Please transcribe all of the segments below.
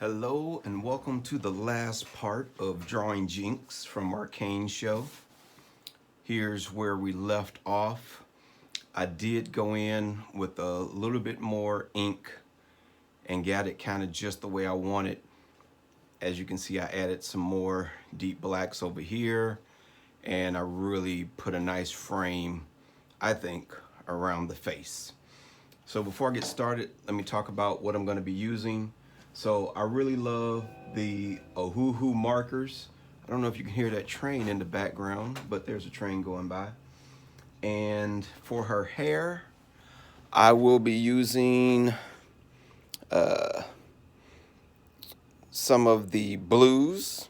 Hello and welcome to the last part of Drawing Jinx from Arcane Show. Here's where we left off. I did go in with a little bit more ink and got it kind of just the way I wanted. As you can see, I added some more deep blacks over here, and I really put a nice frame, I think, around the face. So before I get started, let me talk about what I'm going to be using. So I really love the Ohuhu markers. I don't know if you can hear that train in the background, but there's a train going by. And for her hair, I will be using some of the blues.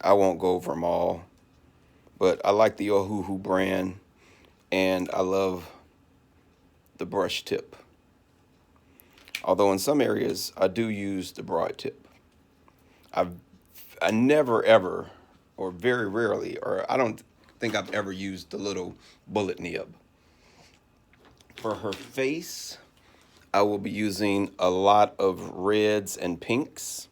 I won't go over them all, but I like the Ohuhu brand, and I love the brush tip. Although in some areas I do use the broad tip. I never ever, or very rarely, or I don't think I've ever used the little bullet nib. For her face, I will be using a lot of reds and pinks.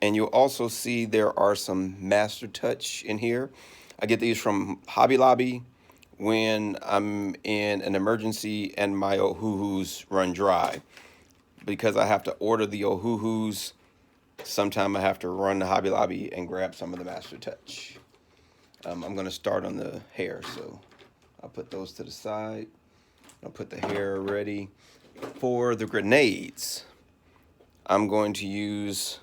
And you'll also see there are some Master Touch in here. I get these from Hobby Lobby when I'm in an emergency and my Ohuhus run dry. Because I have to order the Ohuhus, sometime I have to run to Hobby Lobby and grab some of the Master Touch. I'm going to start on the hair, so I'll put those to the side. I'll put the hair ready. For the grenades, I'm going to use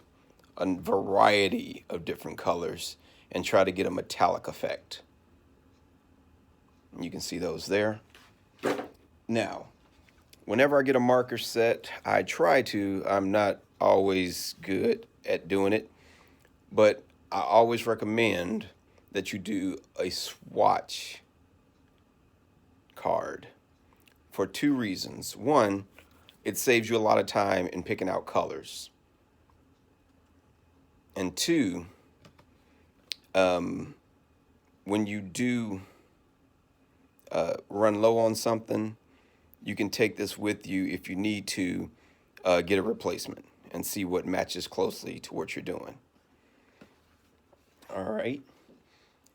a variety of different colors and try to get a metallic effect. You can see those there. Now, whenever I get a marker set, I try to. I'm not always good at doing it, but I always recommend that you do a swatch card for two reasons. One, it saves you a lot of time in picking out colors. And two, when you do run low on something, you can take this with you if you need to get a replacement and see what matches closely to what you're doing. All right.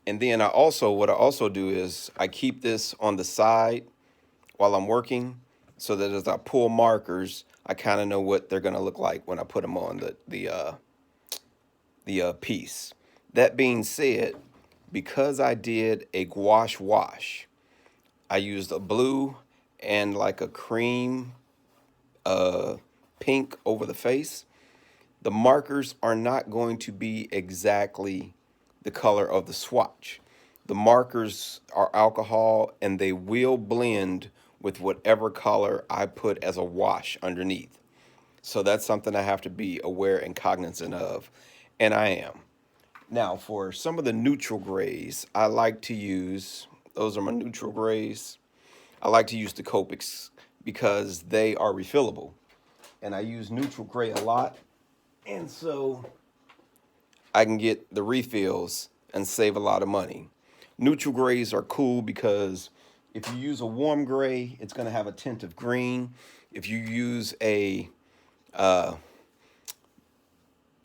And then what I also do is I keep this on the side while I'm working so that as I pull markers, I kind of know what they're going to look like when I put them on the piece. That being said, because I did a gouache wash, I used a blue and like a cream pink over the face. The markers are not going to be exactly the color of the swatch. The markers are alcohol and they will blend with whatever color I put as a wash underneath. So that's something I have to be aware and cognizant of, and I am. Now, for some of the neutral grays, I like to use, those are my neutral grays. I like to use the Copics because they are refillable. And I use neutral gray a lot, and so I can get the refills and save a lot of money. Neutral grays are cool because if you use a warm gray, it's going to have a tint of green. If you use a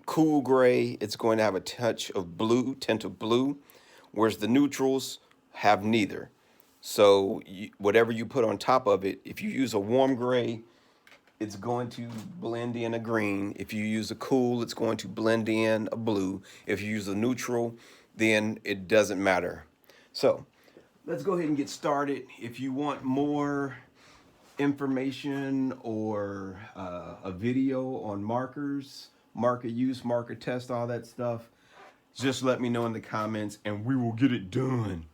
cool gray, it's going to have a touch of blue, tint of blue, whereas the neutrals have neither. So whatever you put on top of it, if you use a warm gray, it's going to blend in a green. If you use a cool, it's going to blend in a blue. If you use a neutral, then it doesn't matter. So let's go ahead and get started. If you want more information or a video on markers, marker use, marker test, all that stuff, just let me know in the comments and we will get it done.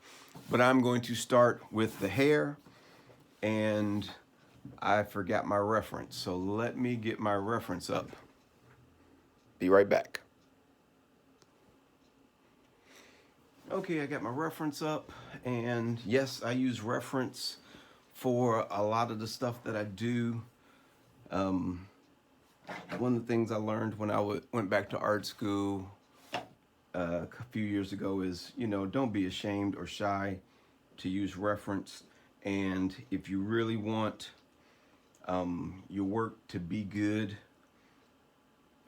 But I'm going to start with the hair, and I forgot my reference, so let me get my reference up. Be right back. Okay, I got my reference up, and yes, I use reference for a lot of the stuff that I do. One of the things I learned when I went back to art school a few years ago is, don't be ashamed or shy to use reference. And if you really want Your work to be good.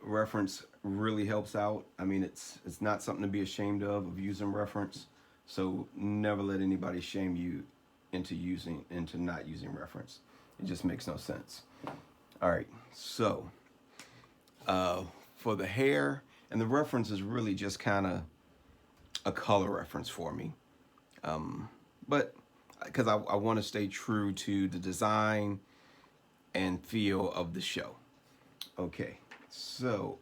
Reference really helps out. I mean, it's not something to be ashamed of using reference. So never let anybody shame you into not using reference. It just makes no sense. All right, so for the hair, and the reference is really just kind of a color reference for me. But because I want to stay true to the design and feel of the show. Okay, so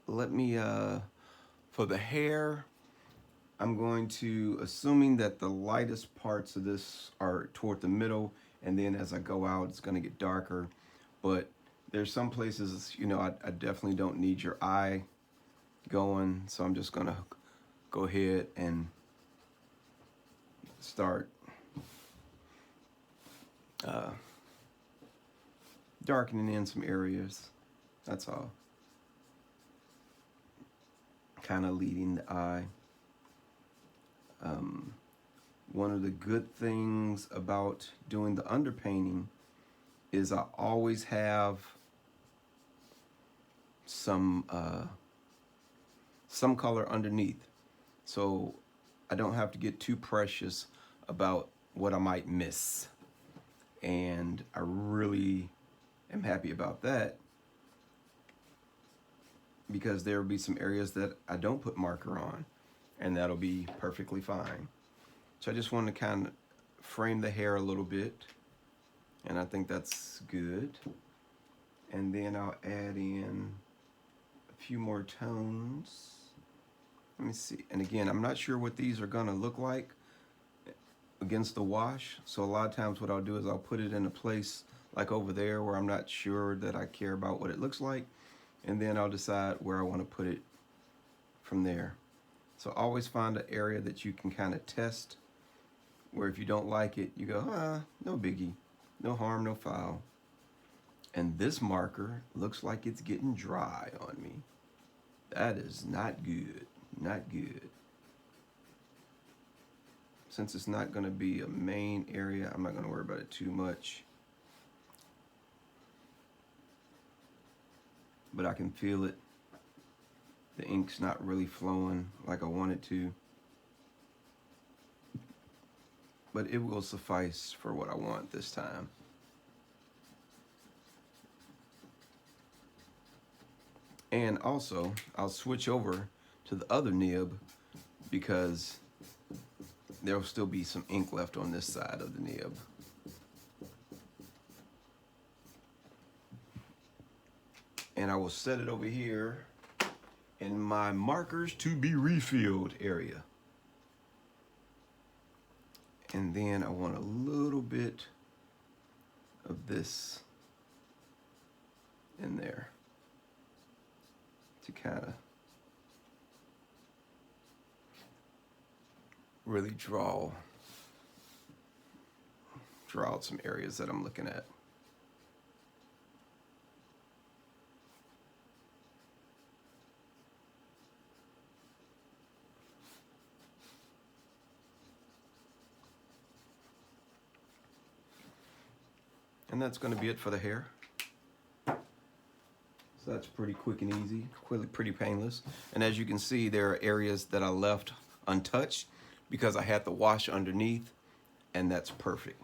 let me, for the hair, I'm going to, assuming that the lightest parts of this are toward the middle, and then as I go out, it's going to get darker. But there's some places, you know, I definitely don't need your eye going, so I'm just going to go ahead and start darkening in some areas. That's all. Kind of leading the eye. One of the good things about doing the underpainting is I always have some color underneath, so I don't have to get too precious about what I might miss. And I really am happy about that, because there will be some areas that I don't put marker on, and that'll be perfectly fine. So I just want to kind of frame the hair a little bit, and I think that's good. And then I'll add in a few more tones. Let me see. And again, I'm not sure what these are gonna look like against the wash. So a lot of times what I'll do is I'll put it in a place like over there where I'm not sure that I care about what it looks like. And then I'll decide where I want to put it from there. So always find an area that you can kind of test, where if you don't like it, you go, no biggie, no harm, no foul. And this marker looks like it's getting dry on me. That is not good, not good. Since it's not gonna be a main area, I'm not gonna worry about it too much. But I can feel it. The ink's not really flowing like I want it to. But it will suffice for what I want this time. And also, I'll switch over to the other nib because there'll still be some ink left on this side of the nib. And I will set it over here in my markers to be refilled area. And then I want a little bit of this in there to kind of really draw out some areas that I'm looking at. And that's going to be it for the hair. So that's pretty quick and easy, pretty painless. And as you can see, there are areas that I left untouched because I had the wash underneath, and that's perfect.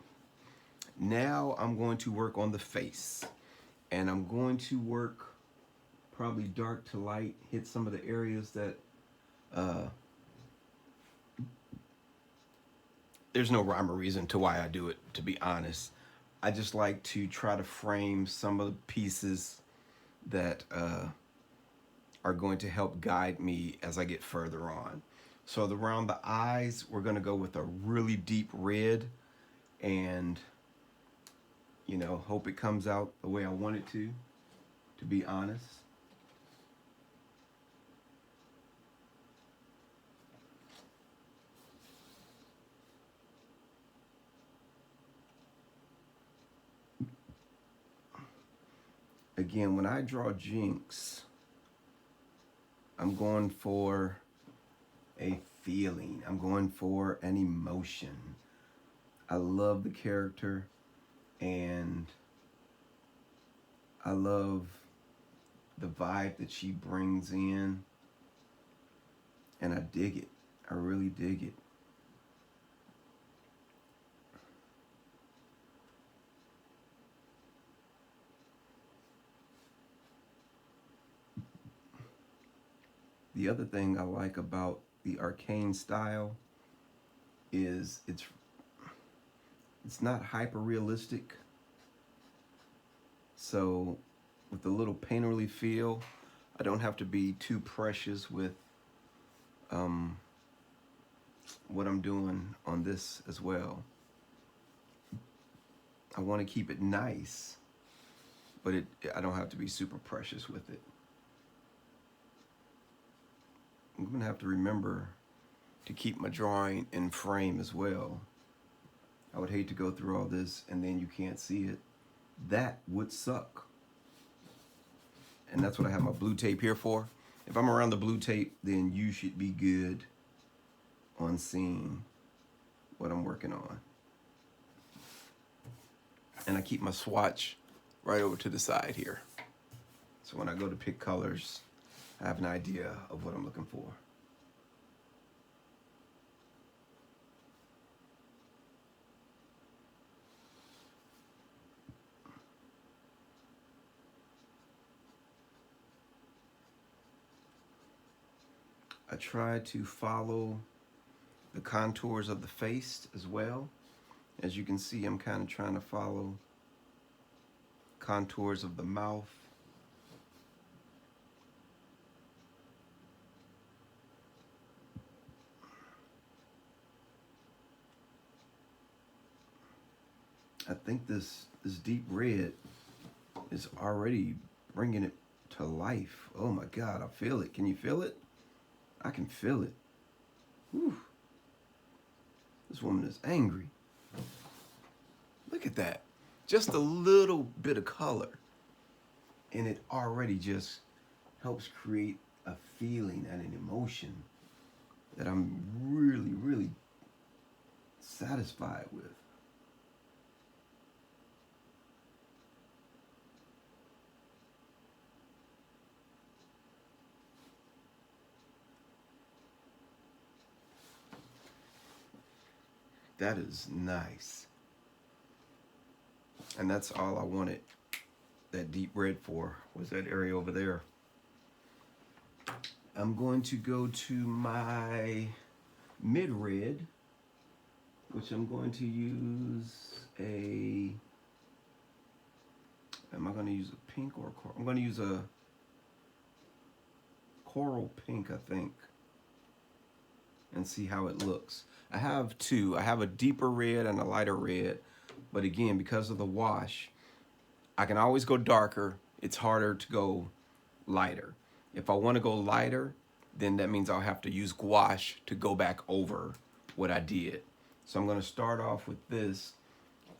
Now I'm going to work on the face, and I'm going to work probably dark to light, hit some of the areas that there's no rhyme or reason to why I do it, to be honest. I just like to try to frame some of the pieces that are going to help guide me as I get further on. So around the eyes, we're going to go with a really deep red, and you know, hope it comes out the way I want it to be honest. Again, when I draw Jinx, I'm going for a feeling. I'm going for an emotion. I love the character. and I love the vibe that she brings in, and I dig it. I really dig it. The other thing I like about the Arcane style is it's not hyper realistic. So with the little painterly feel, I don't have to be too precious with what I'm doing on this as well. I want to keep it nice, but I don't have to be super precious with it. I'm gonna have to remember to keep my drawing in frame as well. I would hate to go through all this and then you can't see it. That would suck. And that's what I have my blue tape here for. If I'm around the blue tape, then you should be good on seeing what I'm working on. And I keep my swatch right over to the side here. So when I go to pick colors, I have an idea of what I'm looking for. I try to follow the contours of the face as well. As you can see, I'm kind of trying to follow contours of the mouth. I think this deep red is already bringing it to life. Oh my God, I feel it. Can you feel it? I can feel it. Whew. This woman is angry. Look at that. Just a little bit of color. And it already just helps create a feeling and an emotion that I'm really, really satisfied with. That is nice. And that's all I wanted that deep red for, was that area over there. I'm going to go to my mid red, which I'm going to use am I going to use a pink or a coral? I'm going to use a coral pink, I think, and see how it looks. I have two. I have a deeper red and a lighter red, but again, because of the wash, I can always go darker. It's harder to go lighter. If I want to go lighter, then that means I'll have to use gouache to go back over what I did. So I'm going to start off with this,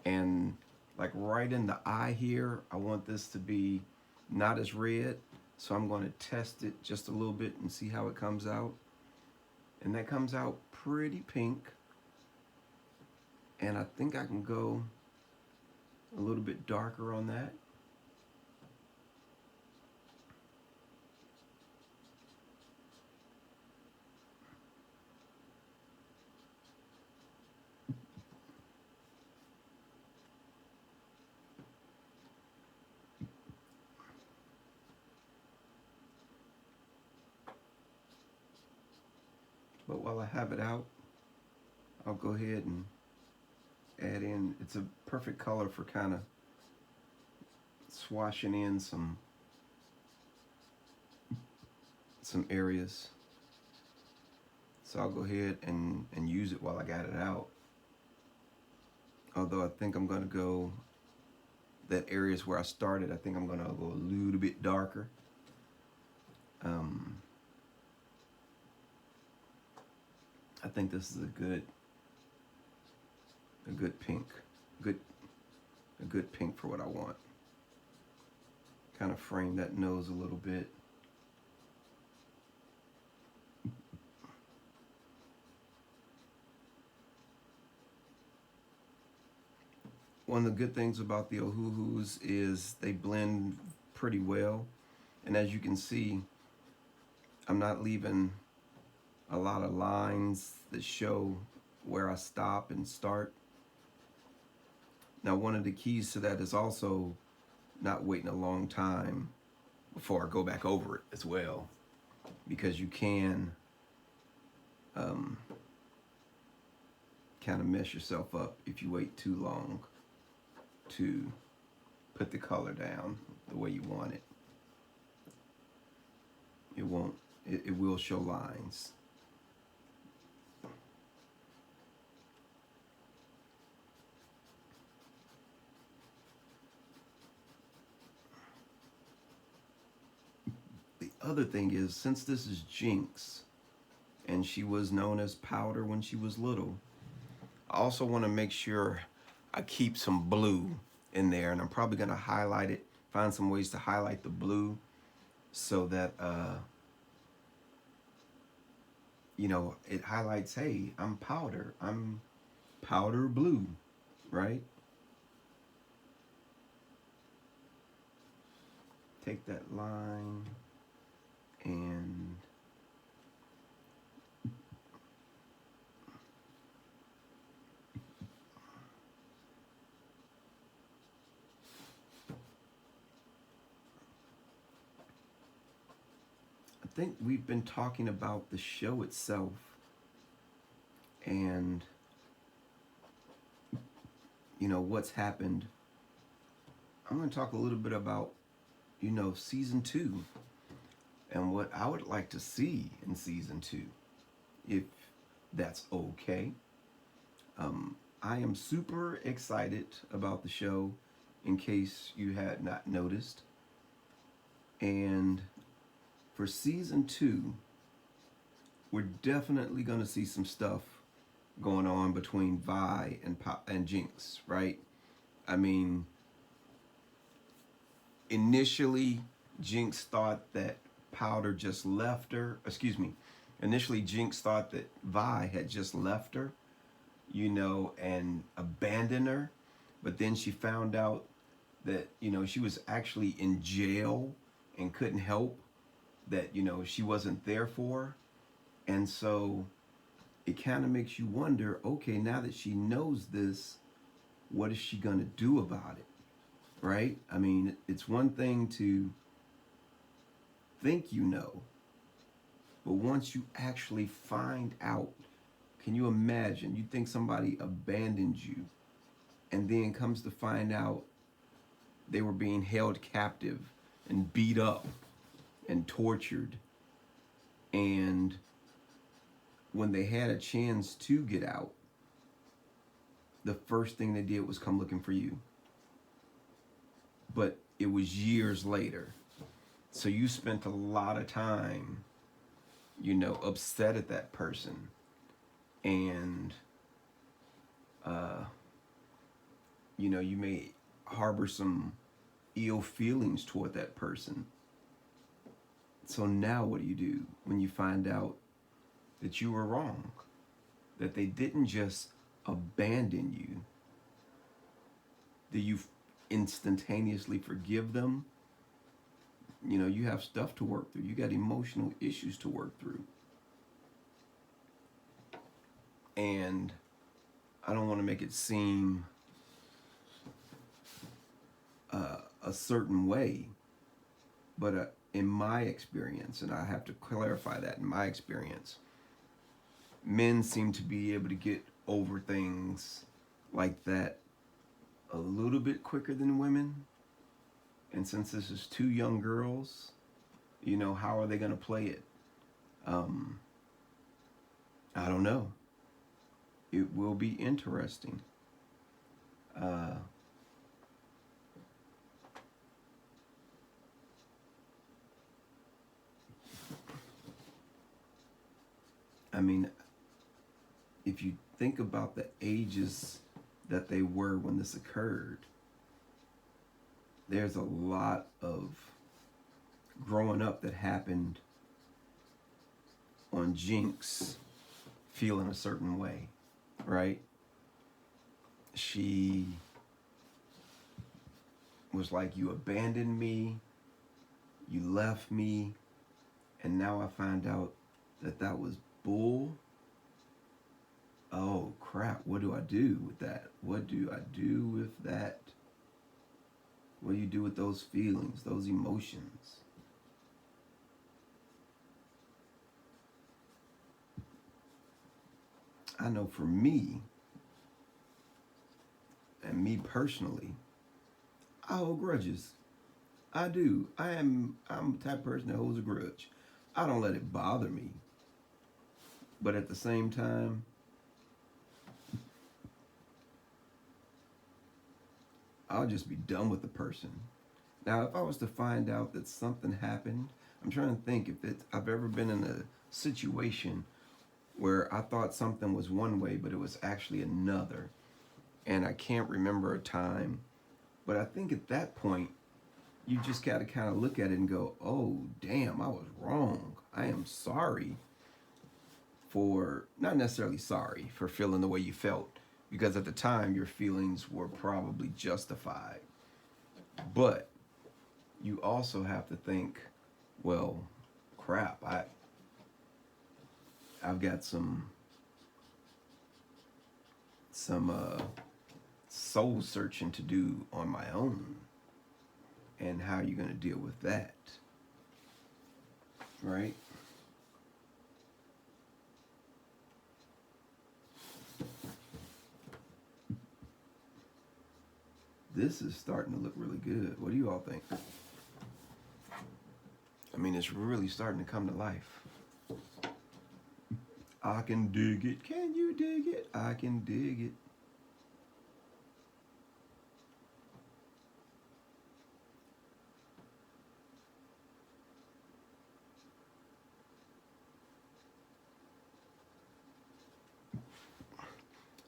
and like right in the eye here, I want this to be not as red. So I'm going to test it just a little bit and see how it comes out. And that comes out pretty pink. And I think I can go a little bit darker on that. But while I have it out, I'll go ahead and add in, it's a perfect color for kind of swashing in some areas. So I'll go ahead and use it while I got it out. Although I think I'm going to go, that areas where I started, I think I'm going to go a little bit darker. I think this is a good pink, a good pink for what I want. Kind of frame that nose a little bit. one of the good things about the Ohuhus is they blend pretty well. And as you can see, I'm not leaving a lot of lines that show where I stop and start. Now, one of the keys to that is also not waiting a long time before I go back over it as well, because you can kind of mess yourself up if you wait too long to put the color down the way you want it. It won't, it will show lines. The other thing is, since this is Jinx, and she was known as Powder when she was little, I also want to make sure I keep some blue in there, and I'm probably going to highlight it, find some ways to highlight the blue so that, you know, it highlights, hey, I'm Powder blue, right? Take that line and I think we've been talking about the show itself, and you know what's happened. I'm going to talk a little bit about, you know, season 2 and what I would like to see in season 2, if that's okay. I am super excited about the show, in case you had not noticed. And for season 2, we're definitely going to see some stuff going on between Vi and Jinx, right? I mean, initially, Jinx thought that Powder just left her. Excuse me. Initially, Jinx thought that Vi had just left her, you know, and abandoned her. But then she found out that, you know, she was actually in jail and couldn't help, that, you know, she wasn't there for her. And so it kind of makes you wonder, okay, now that she knows this, what is she going to do about it? Right? I mean, it's one thing to think you know, but once you actually find out, can you imagine? You think somebody abandoned you, and then comes to find out they were being held captive and beat up and tortured, and when they had a chance to get out, the first thing they did was come looking for you. But it was years later. So you spent a lot of time, you know, upset at that person. And, you know, you may harbor some ill feelings toward that person. So now what do when you find out that you were wrong? That they didn't just abandon you. Do you instantaneously forgive them? You know, you have stuff to work through. You got emotional issues to work through. And I don't want to make it seem a certain way, but in my experience, and I have to clarify that, in my experience, men seem to be able to get over things like that a little bit quicker than women. And since this is 2 young girls, you know, how are they going to play it? I don't know. It will be interesting. I mean, if you think about the ages that they were when this occurred, there's a lot of growing up that happened on Jinx feeling a certain way, right? She was like, you abandoned me, you left me, and now I find out that that was bull. Oh crap, what do I do with that? What do I do with that? What do you do with those feelings, those emotions? I know for me, and me personally, I hold grudges. I do. I'm the type of person that holds a grudge. I don't let it bother me. But at the same time, I'll just be done with the person. Now, if I was to find out that something happened, I'm trying to think if I've ever been in a situation where I thought something was one way, but it was actually another. And I can't remember a time. But I think at that point, you just got to kind of look at it and go, oh, damn, I was wrong. I am sorry for, not necessarily sorry for feeling the way you felt, because at the time your feelings were probably justified. But you also have to think, well, crap, I've got some soul searching to do on my own. And how are you going to deal with that? Right? This is starting to look really good. What do you all think? I mean, it's really starting to come to life. I can dig it. Can you dig it? I can dig it.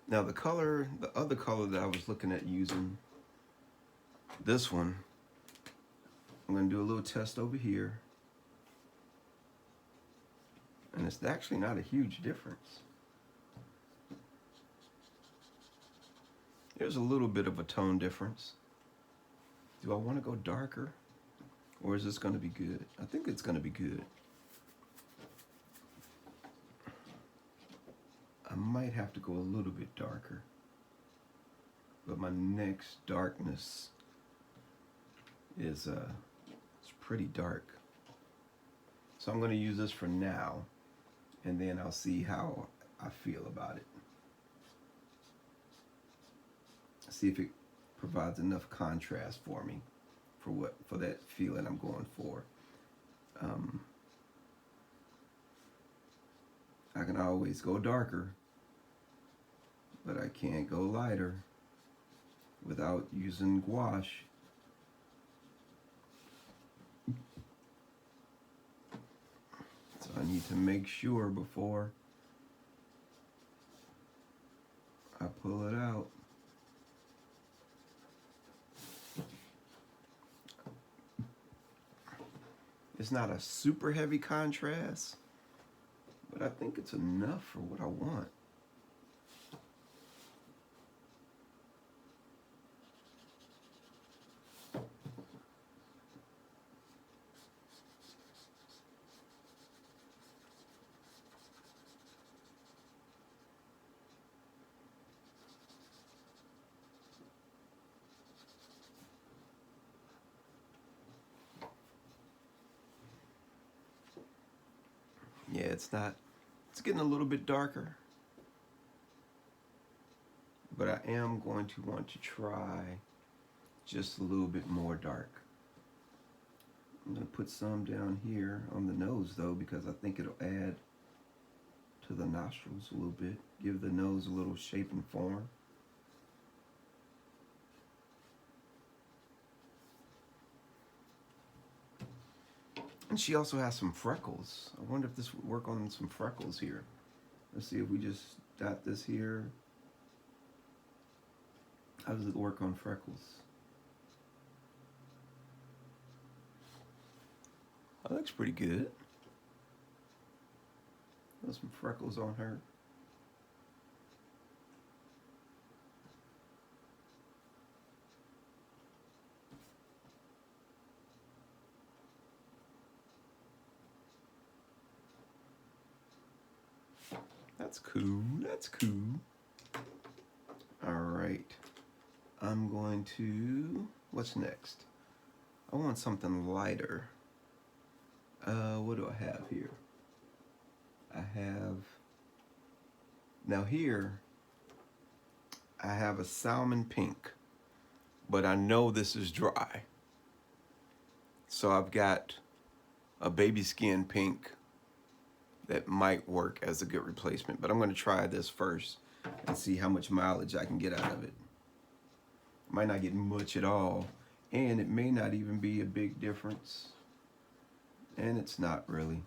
Now the other color that I was looking at using, this one, I'm going to do a little test over here. And it's actually not a huge difference. There's a little bit of a tone difference. Do I want to go darker? Or is this going to be good? I think it's going to be good. I might have to go a little bit darker. But my next darkness is it's pretty dark. So I'm going to use this for now, and then I'll see how I feel about it. See if it provides enough contrast for me for that feeling I'm going for. I can always go darker, but I can't go lighter without using gouache. So I need to make sure before I pull it out. It's not a super heavy contrast, but I think it's enough for what I want. Yeah, it's getting a little bit darker, but I am going to want to try just a little bit more dark. I'm going to put some down here on the nose though, because I think it'll add to the nostrils a little bit, give the nose a little shape and form. And she also has some freckles. I wonder if this would work on some freckles here. Let's see if we just dot this here. How does it work on freckles? That looks pretty good. There's some freckles on her. That's cool. That's cool. All right. I'm going to, what's next? I want something lighter. What do I have here? I have, now here, I have a salmon pink, but I know this is dry. So I've got a baby skin pink that might work as a good replacement, but I'm going to try this first and see how much mileage I can get out of it. Might not get much at all, and it may not even be a big difference, and it's not really.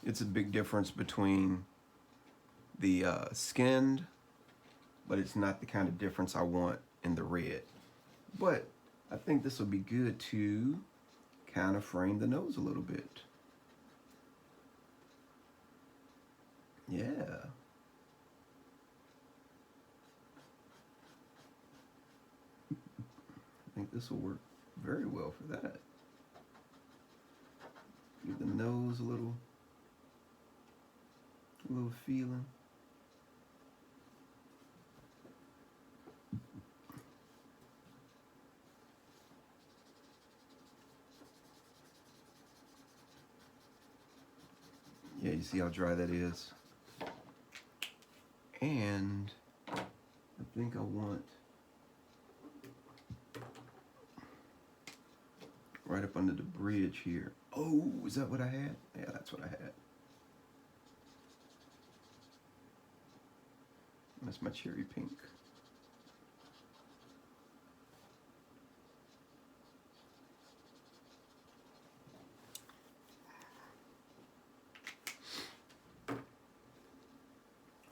It's a big difference between the skinned, but it's not the kind of difference I want in the red. But I think this will be good to kind of frame the nose a little bit. Yeah. I think this will work very well for that. Give the nose a little feeling. Yeah, you see how dry that is? And I think I want right up under the bridge here. Oh, is that what I had? Yeah, that's what I had. That's my cherry pink.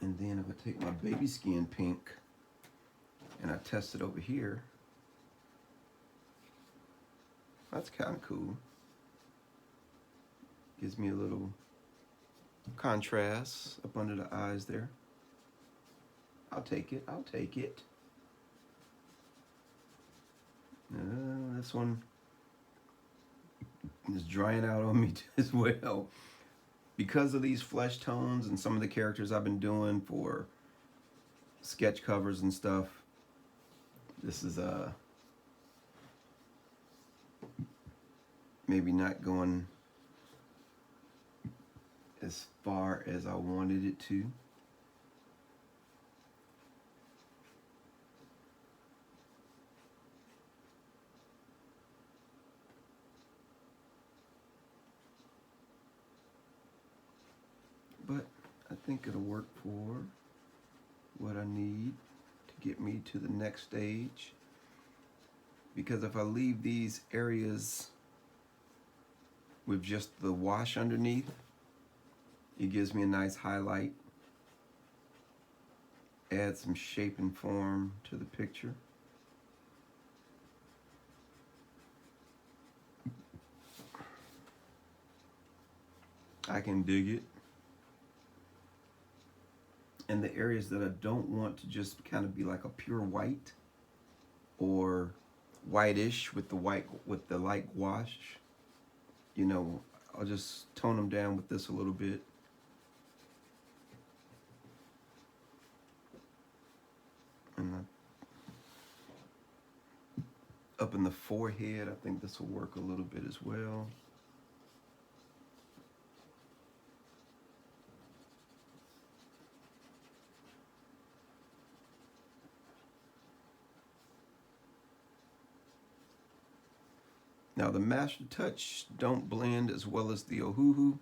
And then if I take my baby skin pink and I test it over here, that's kind of cool. Gives me a little contrast up under the eyes there. I'll take it, I'll take it. This one is drying out on me as well. Because of these flesh tones and some of the characters I've been doing for sketch covers and stuff, this is maybe not going as far as I wanted it to. But I think it'll work for what I need to get me to the next stage. Because if I leave these areas with just the wash underneath, it gives me a nice highlight. Add some shape and form to the picture. I can dig it. And the areas that I don't want to just kind of be like a pure white or whitish with the light wash, you know, I'll just tone them down with this a little bit. And up in the forehead, I think this will work a little bit as well. Now the Master Touch don't blend as well as the Ohuhu,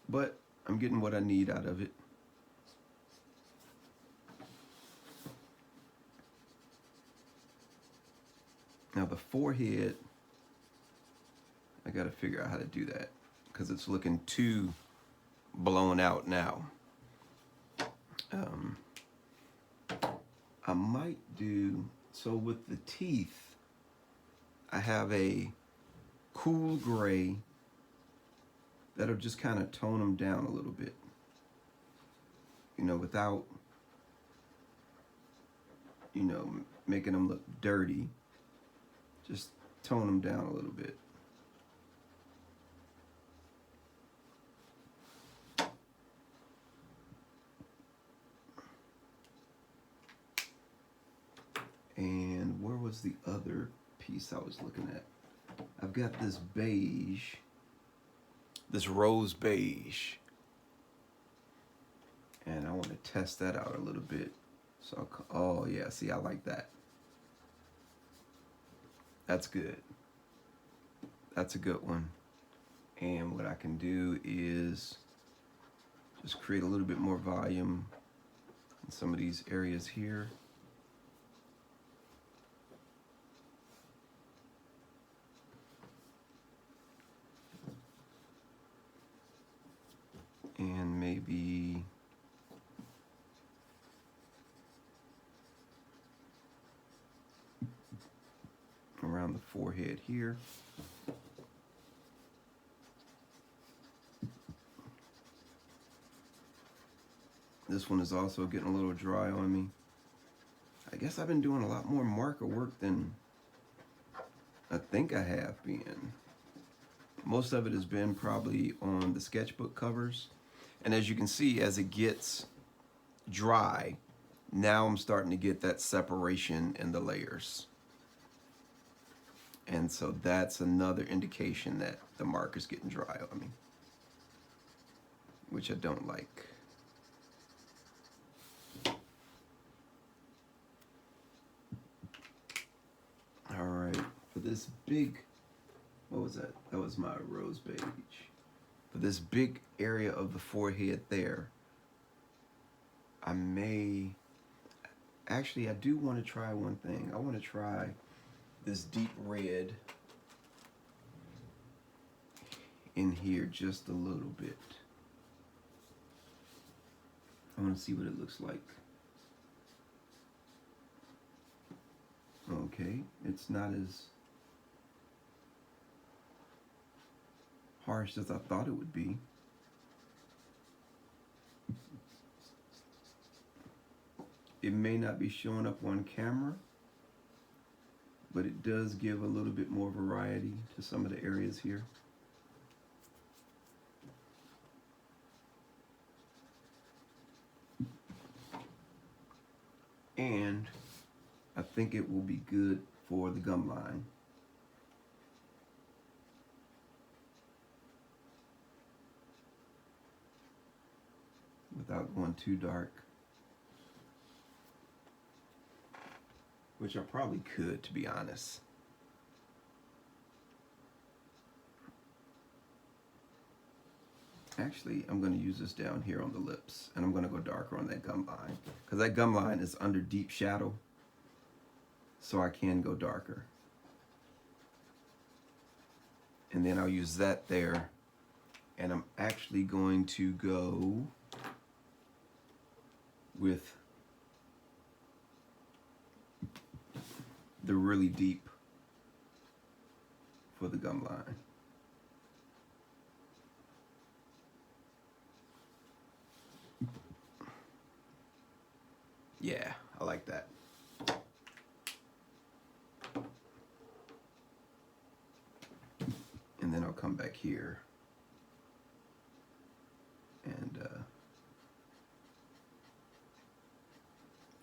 but I'm getting what I need out of it. Now the forehead, I gotta figure out how to do that because it's looking too blown out now. I might do, so with the teeth, I have a cool gray that'll just kind of tone them down a little bit. You know, without, you know, making them look dirty. Just tone them down a little bit. And where was the other piece I was looking at? I've got this beige, this rose beige, and I want to test that out a little bit. So, oh yeah, see, I like that. That's good. That's a good one. And what I can do is just create a little bit more volume in some of these areas here. And maybe around the forehead here. This one is also getting a little dry on me. I guess I've been doing a lot more marker work than I think I have been. Most of it has been probably on the sketchbook covers. And as you can see, as it gets dry, now I'm starting to get that separation in the layers. And so that's another indication that the marker's getting dry on me, which I don't like. All right, for this big, what was that? That was my rose beige. For this big area of the forehead there, I do want to try one thing. I want to try this deep red in here just a little bit. I want to see what it looks like. Okay, it's not as harsh as I thought it would be. It may not be showing up on camera, but it does give a little bit more variety to some of the areas here. And I think it will be good for the gum line. Without going too dark. Which I probably could, to be honest. Actually, I'm going to use this down here on the lips, and I'm going to go darker on that gum line, because that gum line is under deep shadow, so I can go darker. And then I'll use that there, and I'm actually going to go with the really deep for the gum line. Yeah, I like that. And then I'll come back here and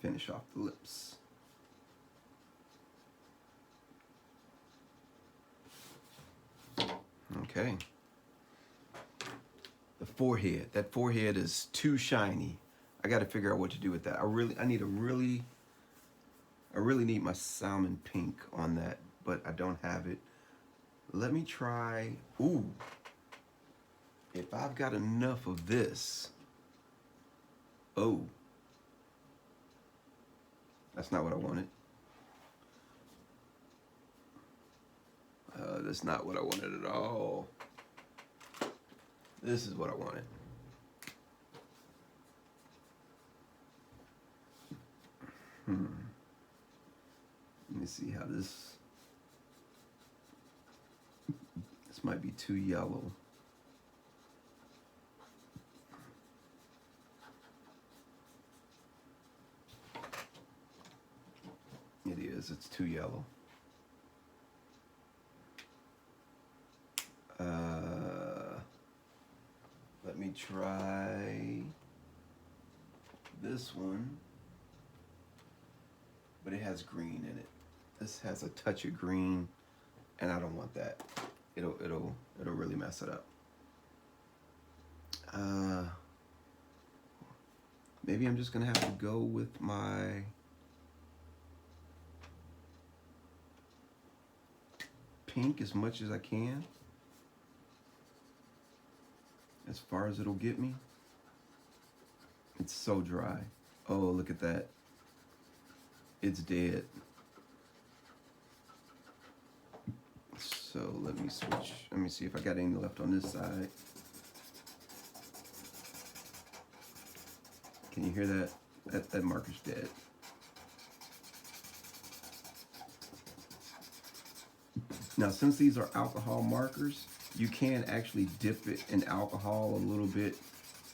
finish off the lips. Okay. The forehead. That forehead is too shiny. I got to figure out what to do with that. I really need my salmon pink on that, but I don't have it. Let me try. Ooh. If I've got enough of this. Oh. That's not what I wanted. That's not what I wanted at all. This is what I wanted. Let me see how this might be too yellow. It is, it's too yellow. me try this one, but it has green in it. This has a touch of green, and I don't want that. It'll really mess it up. Maybe I'm just gonna have to go with my pink as much as I can, as far as it'll get me. It's so dry. Oh, look at that. It's dead. So let me switch. Let me see if I got any left on this side. Can you hear that? That marker's dead. Now, since these are alcohol markers, you can actually dip it in alcohol a little bit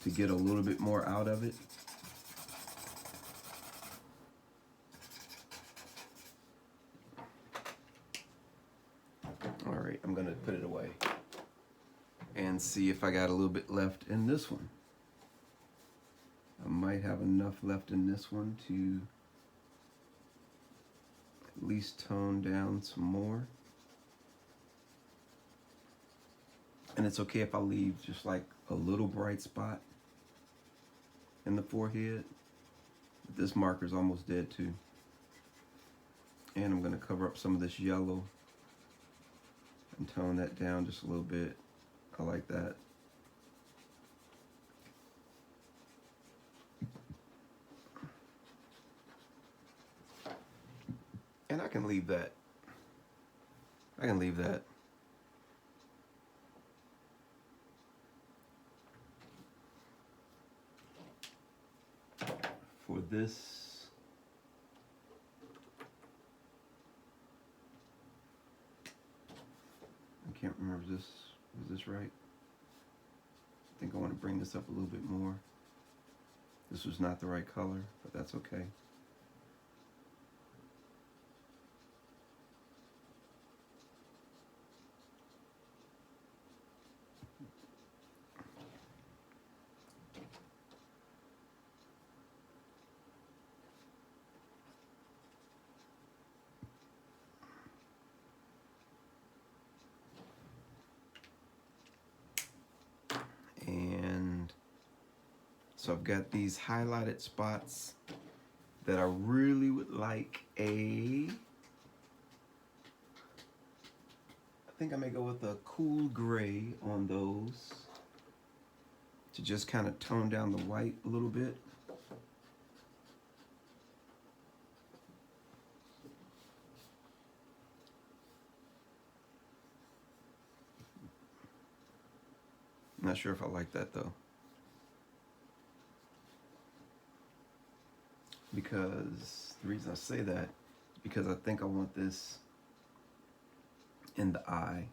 to get a little bit more out of it. All right, I'm gonna put it away and see if I got a little bit left in this one. I might have enough left in this one to at least tone down some more. And it's okay if I leave just like a little bright spot in the forehead. This marker's almost dead too. And I'm gonna cover up some of this yellow and tone that down just a little bit. I like that. And I can leave that. I can leave that. For this, I can't remember, is this right? I think I want to bring this up a little bit more. This was not the right color, but that's okay. And so I've got these highlighted spots that I really would like I think I may go with a cool gray on those to just kind of tone down the white a little bit. I'm not sure if I like that though, because the reason I say that is because I think I want this in the eye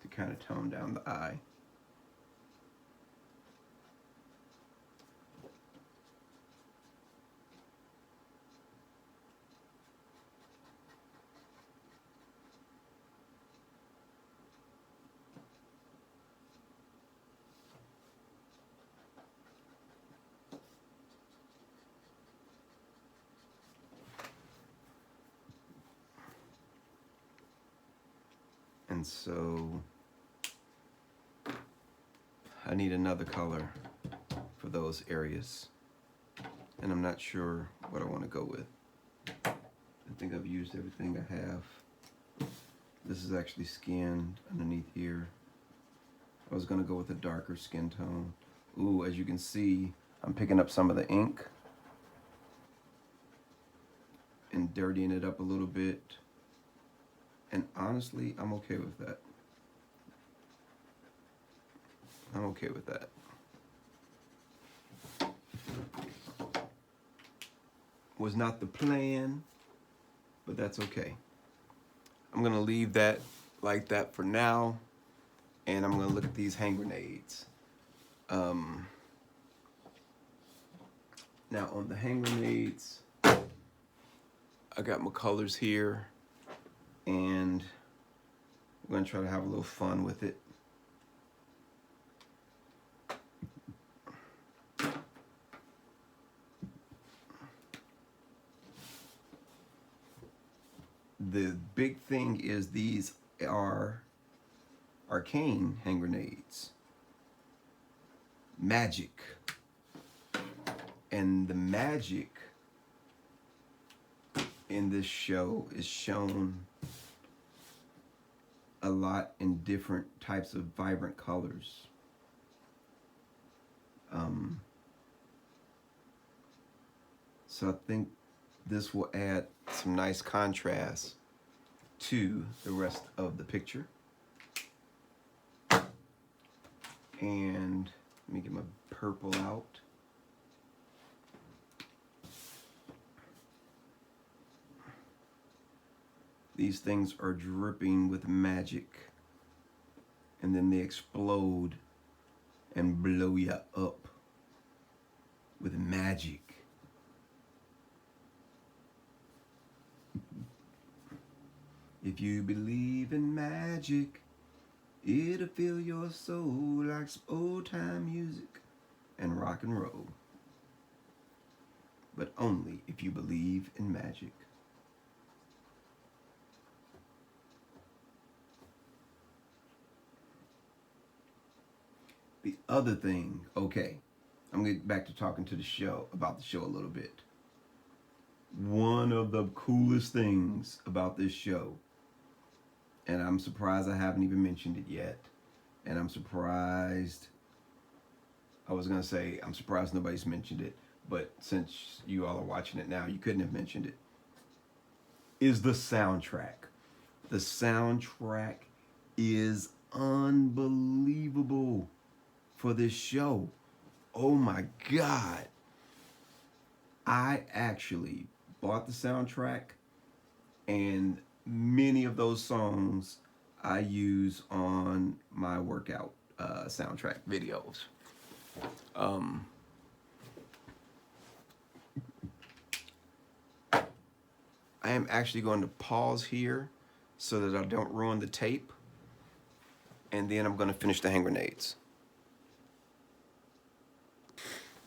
to kind of tone down the eye. And so I need another color for those areas. And I'm not sure what I want to go with. I think I've used everything I have. This is actually skinned underneath here. I was gonna go with a darker skin tone. Ooh, as you can see, I'm picking up some of the ink and dirtying it up a little bit. And honestly, I'm okay with that. I'm okay with that. Was not the plan, but that's okay. I'm gonna leave that like that for now, and I'm gonna look at these hand grenades. Now on the hand grenades, I got my colors here, and I'm gonna try to have a little fun with it. the big thing is these are Arcane hand grenades. Magic. And the magic in this show is shown a lot in different types of vibrant colors. So I think this will add some nice contrast to the rest of the picture. And let me get my purple out. These things are dripping with magic, and then they explode and blow you up with magic. If you believe in magic, it'll fill your soul like old time music and rock and roll. But only if you believe in magic. The other thing, okay, I'm gonna get back to talking to the show, about the show a little bit. One of the coolest things about this show, and I'm surprised I haven't even mentioned it yet, and I'm surprised, I was gonna say, I'm surprised nobody's mentioned it, but since you all are watching it now, you couldn't have mentioned it, is the soundtrack. The soundtrack is unbelievable for this show. Oh my God. I actually bought the soundtrack, and many of those songs I use on my workout soundtrack videos. I am actually going to pause here so that I don't ruin the tape, and then I'm going to finish the hand grenades.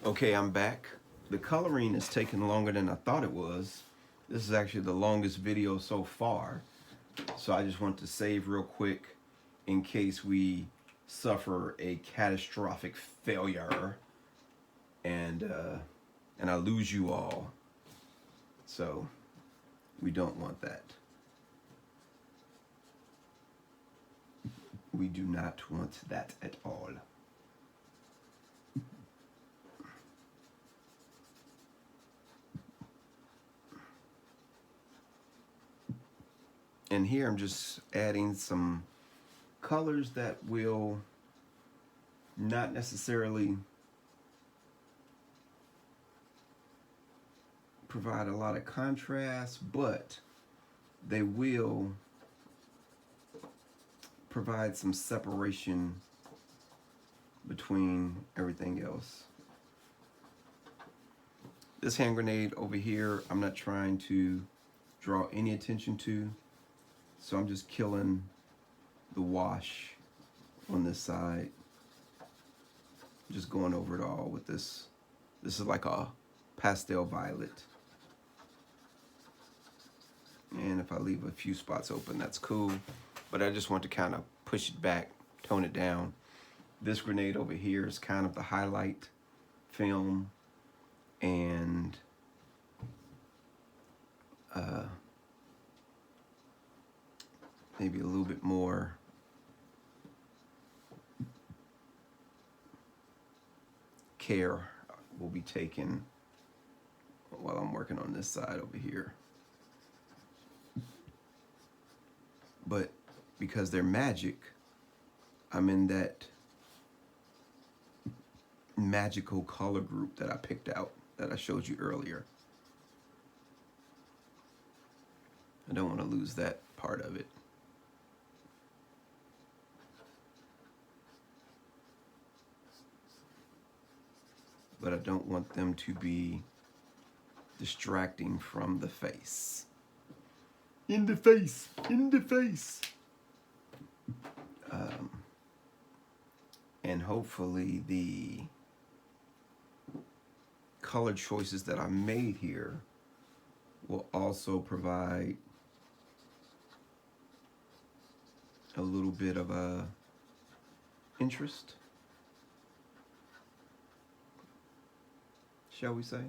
Okay, I'm back. The coloring is taking longer than I thought it was. This is actually the longest video so far. So I just want to save real quick in case we suffer a catastrophic failure and I lose you all. So we don't want that. We do not want that at all. And here I'm just adding some colors that will not necessarily provide a lot of contrast, but they will provide some separation between everything else. This hand grenade over here, I'm not trying to draw any attention to. So I'm just killing the wash on this side. Just going over it all with this. This is like a pastel violet. And if I leave a few spots open, that's cool. But I just want to kind of push it back, tone it down. This grenade over here is kind of the highlight film. And maybe a little bit more care will be taken while I'm working on this side over here. But because they're magic, I'm in that magical color group that I picked out, that I showed you earlier. I don't want to lose that part of it. But I don't want them to be distracting from the face. In the face, in the face. And hopefully the color choices that I made here will also provide a little bit of interest, shall we say.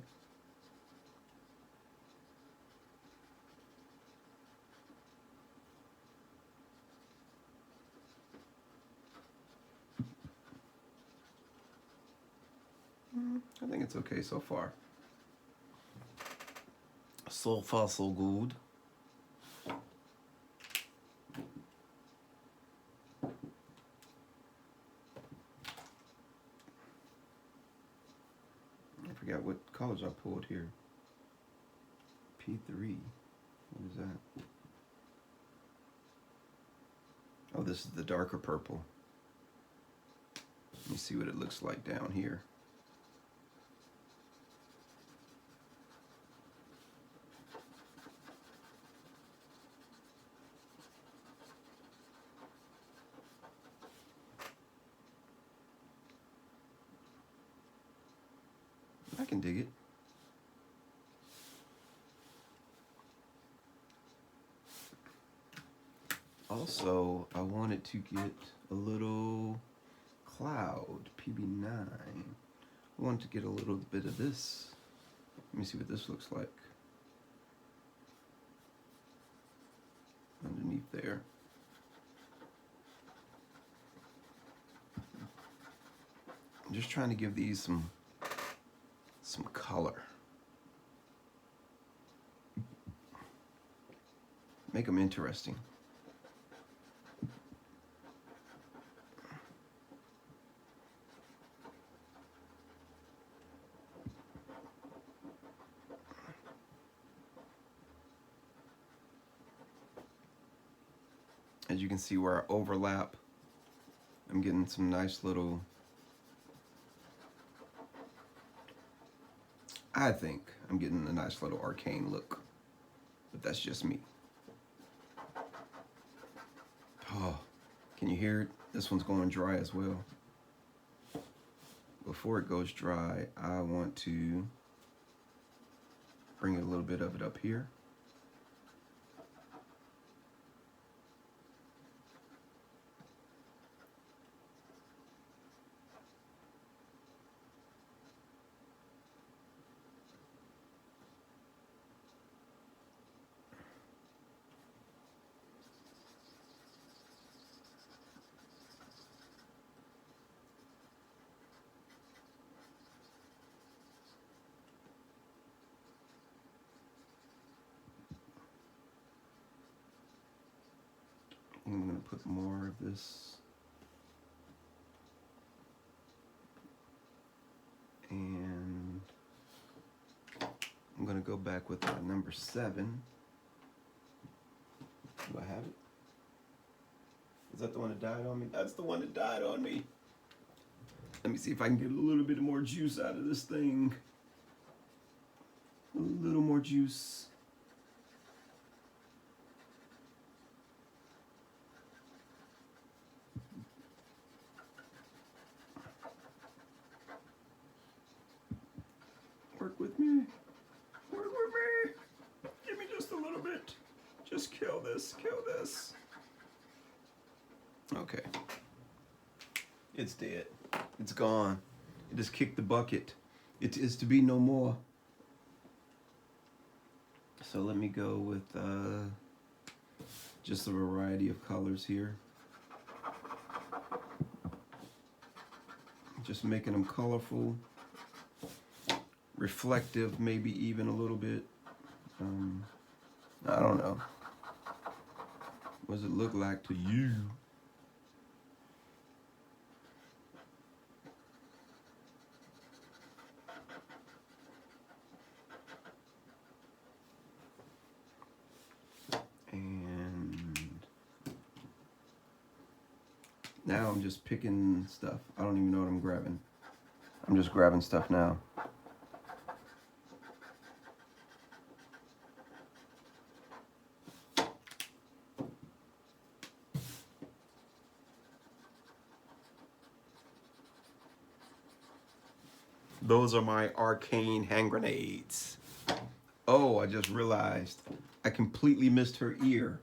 I think it's okay so far. So far, so good. I forgot what colors I pulled here. P3. What is that? Oh, this is the darker purple. Let me see what it looks like down here. I can dig it. Also, I wanted to get a little cloud, PB9. I wanted to get a little bit of this. Let me see what this looks like. Underneath there. I'm just trying to give these some color. Make them interesting. As you can see where I overlap, I'm getting some nice little, I think I'm getting a nice little arcane look, but that's just me. Oh, can you hear it? This one's going dry as well. Before it goes dry, I want to bring a little bit of it up here. I'm going to put more of this. And I'm going to go back with number 7. Do I have it? Is that the one that died on me? That's the one that died on me. Let me see if I can get a little bit more juice out of this thing. A little more juice. Work with me. Work with me. Give me just a little bit. Just kill this. Kill this. Okay. It's dead. It's gone. It just kicked the bucket. It is to be no more. So let me go with just a variety of colors here. Just making them colorful, reflective, maybe even a little bit. I don't know. What does it look like to you? Now I'm just picking stuff. I don't even know what I'm grabbing. I'm just grabbing stuff now. Those are my arcane hand grenades. Oh, I just realized I completely missed her ear.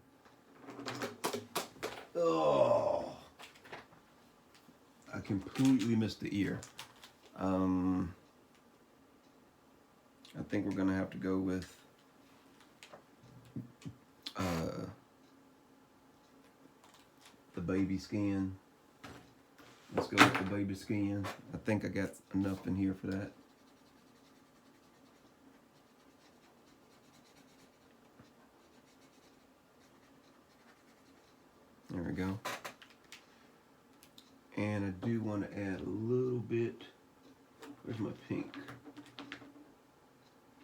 Oh, I completely missed the ear. I think we're gonna have to go with the baby skin. Let's go with the baby skin. I think I got enough in here for that. There we go. And I do want to add a little bit. Where's my pink?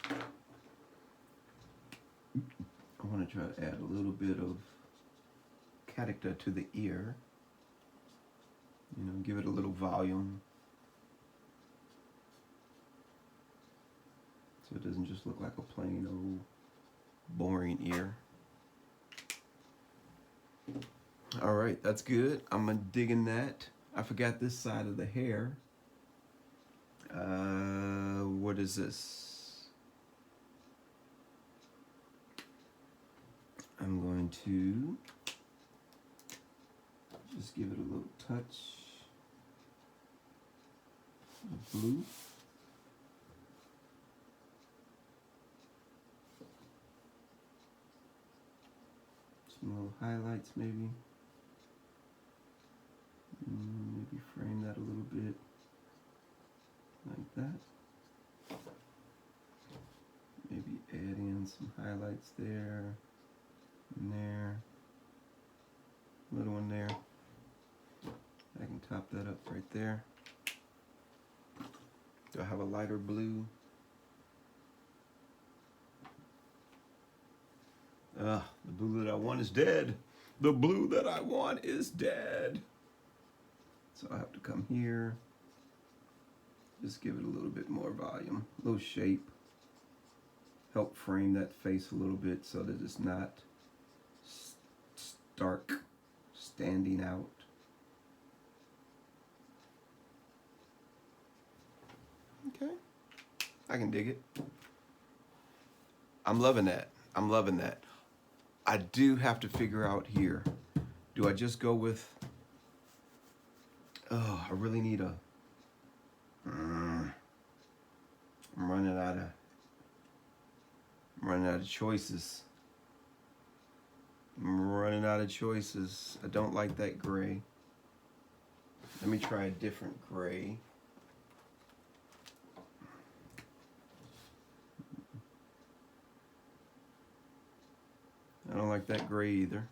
I want to try to add a little bit of character to the ear. You know, give it a little volume. So it doesn't just look like a plain old boring ear. All right, that's good. I'm digging that. I forgot this side of the hair. What is this? I'm going to just give it a little touch of blue. Some little highlights maybe. Maybe frame that a little bit like that. Maybe add in some highlights there and there. Little one there. I can top that up right there. Do I have a lighter blue? The blue that I want is dead. The blue that I want is dead. So I have to come here, just give it a little bit more volume, a little shape, help frame that face a little bit so that it's not stark, standing out. Okay, I can dig it. I'm loving that. I'm loving that. I do have to figure out here, do I just go with, oh, I really need a, I'm running out of choices. I'm running out of choices. I don't like that gray. Let me try a different gray. I don't like that gray either.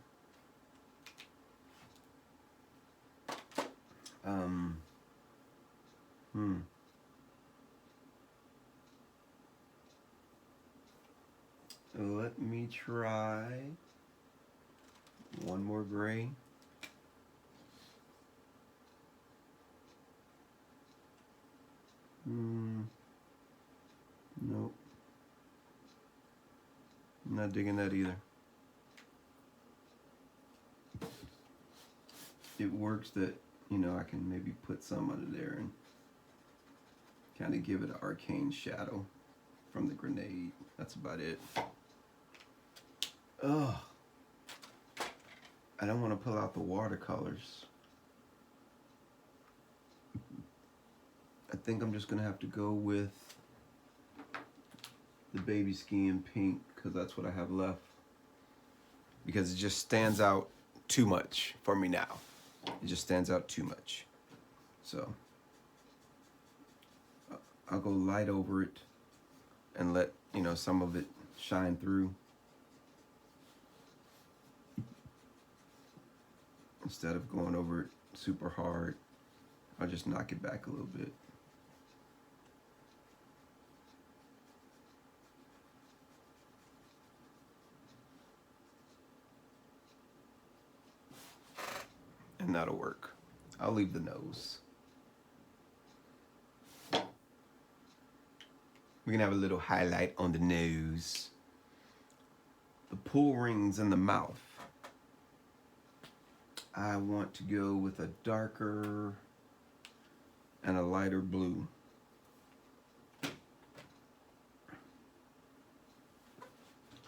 Let me try one more gray. Nope. I'm not digging that either. It works that, you know, I can maybe put some under there and kind of give it an arcane shadow from the grenade. That's about it. Ugh. I don't want to pull out the watercolors. I think I'm just going to have to go with the baby skin pink because that's what I have left. Because it just stands out too much for me now. It just stands out too much. So I'll go light over it and let, you know, some of it shine through. Instead of going over it super hard, I'll just knock it back a little bit. And that'll work. I'll leave the nose. We're gonna have a little highlight on the nose. The pull rings in the mouth. I want to go with a darker and a lighter blue.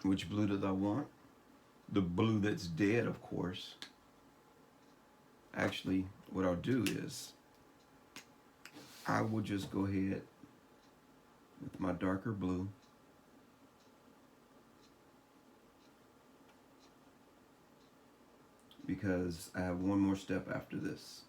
Which blue do I want? The blue that's dead, of course. Actually, what I'll do is I will just go ahead with my darker blue. Because I have one more step after this.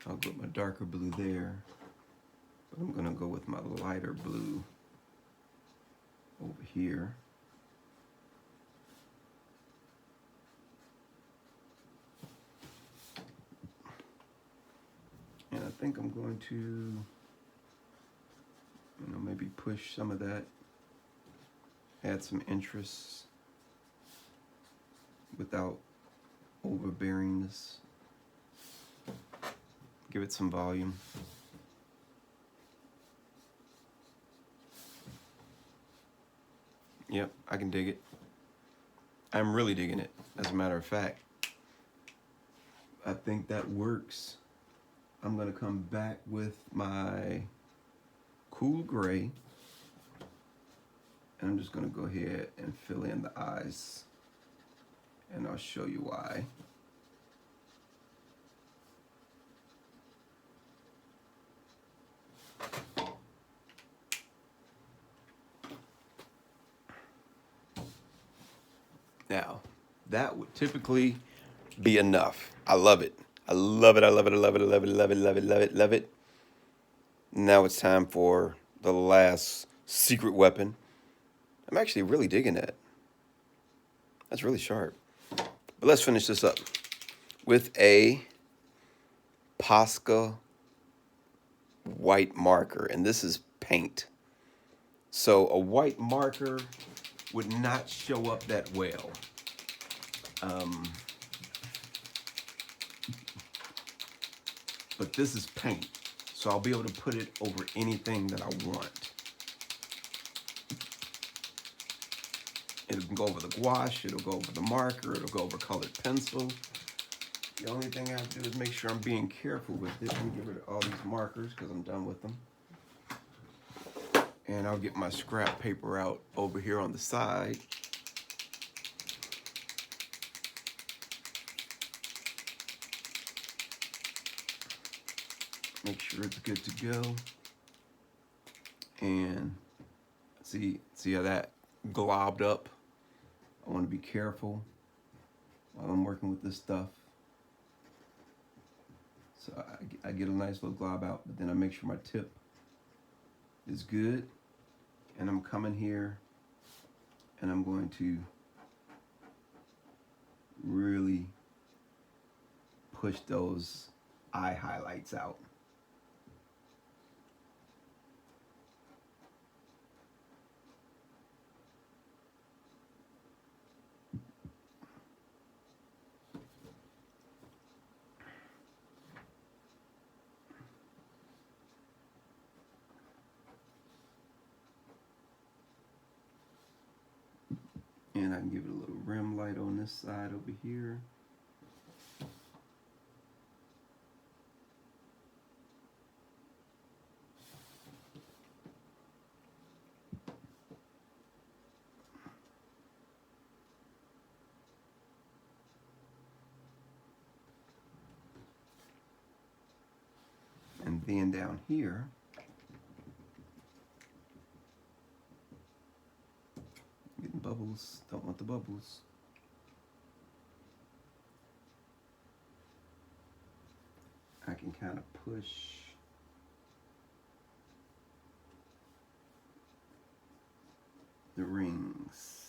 I'll go with my darker blue there, but I'm gonna go with my lighter blue over here. And I think I'm going to, maybe push some of that, add some interest without overbearing this. Give it some volume. Yep, I can dig it. I'm really digging it, as a matter of fact. I think that works. I'm gonna come back with my cool gray, and I'm just gonna go ahead and fill in the eyes, and I'll show you why. Now, that would typically be enough. I love it. I love it. I love it. I love it. I love it. I love it. Love it. Love it. Love it. Now it's time for the last secret weapon. I'm actually really digging that. That's really sharp. But let's finish this up with a Posca white marker, and this is paint. So a white marker would not show up that well. But this is paint, so I'll be able to put it over anything that I want. It'll go over the gouache, it'll go over the marker, it'll go over colored pencil. The only thing I have to do is make sure I'm being careful with it. Let me get rid of all these markers because I'm done with them. And I'll get my scrap paper out over here on the side. Make sure it's good to go. And see how that globbed up? I want to be careful while I'm working with this stuff. So I get a nice little glob out, but then I make sure my tip is good. And I'm coming here and I'm going to really push those eye highlights out. And I can give it a little rim light on this side over here. And then down here, getting bubbles, don't want the bubbles. I can kind of push the rings.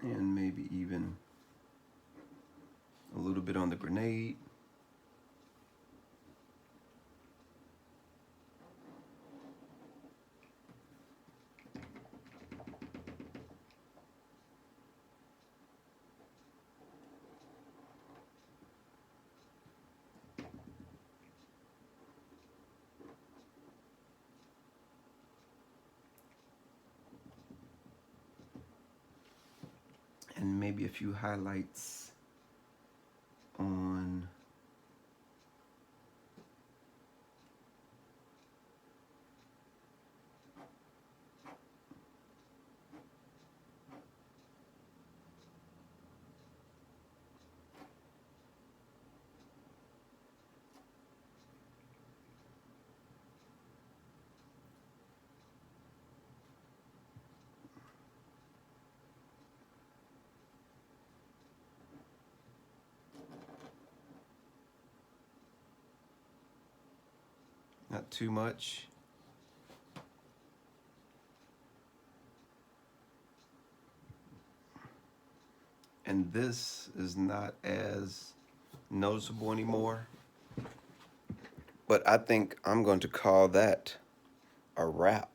And maybe even a little bit on the grenade. and maybe a few highlights on not too much. And this is not as noticeable anymore. But I think I'm going to call that a wrap.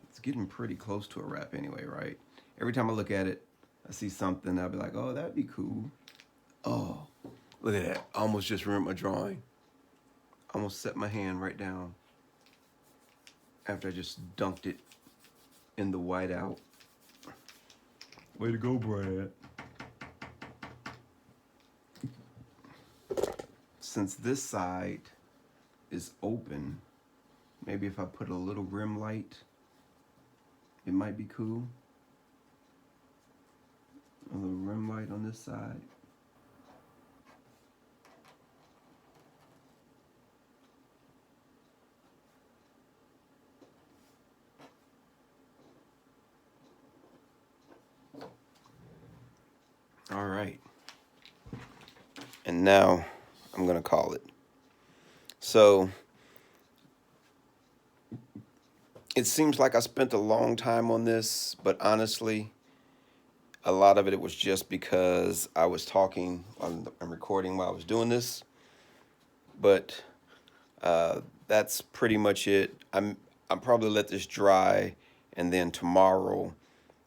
It's getting pretty close to a wrap anyway, right? Every time I look at it, I see something, I'll be like, oh, that'd be cool. Oh, look at that. I almost just ruined my drawing. Almost set my hand right down after I just dunked it in the whiteout. Way to go, Brad. Since this side is open, maybe if I put a little rim light, it might be cool. A little rim light on this side. All right. And now I'm going to call it. So it seems like I spent a long time on this, but honestly, a lot of it was just because I was talking and recording while I was doing this. But that's pretty much it. I'll probably let this dry, and then tomorrow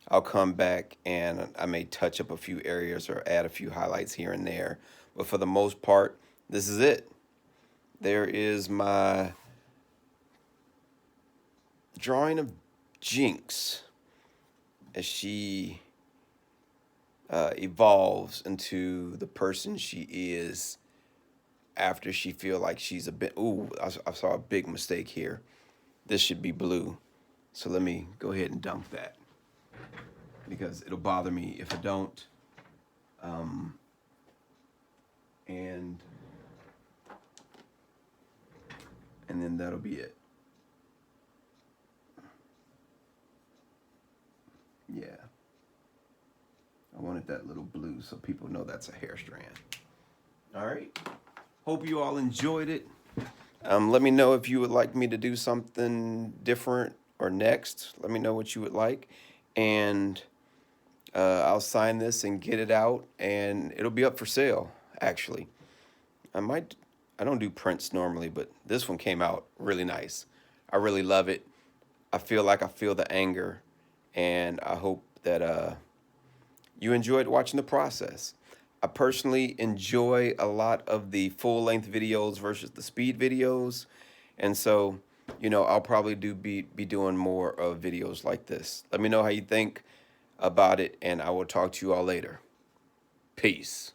I'll come back and I may touch up a few areas or add a few highlights here and there. But for the most part, this is it. There is my drawing of Jinx as she evolves into the person she is after she feel like she's a bit. Ooh, I saw a big mistake here. This should be blue. So let me go ahead and dump that, because it'll bother me if I don't. And then that'll be it. Yeah. I wanted that little blue so people know that's a hair strand. All right. Hope you all enjoyed it. Let me know if you would like me to do something different or next. Let me know what you would like. And I'll sign this and get it out, and it'll be up for sale, actually. I don't do prints normally, but this one came out really nice. I really love it. I feel like I feel the anger, and I hope that you enjoyed watching the process. I personally enjoy a lot of the full-length videos versus the speed videos, and so, you know, I'll probably be doing more of videos like this. Let me know how you think about it, and I will talk to you all later. Peace.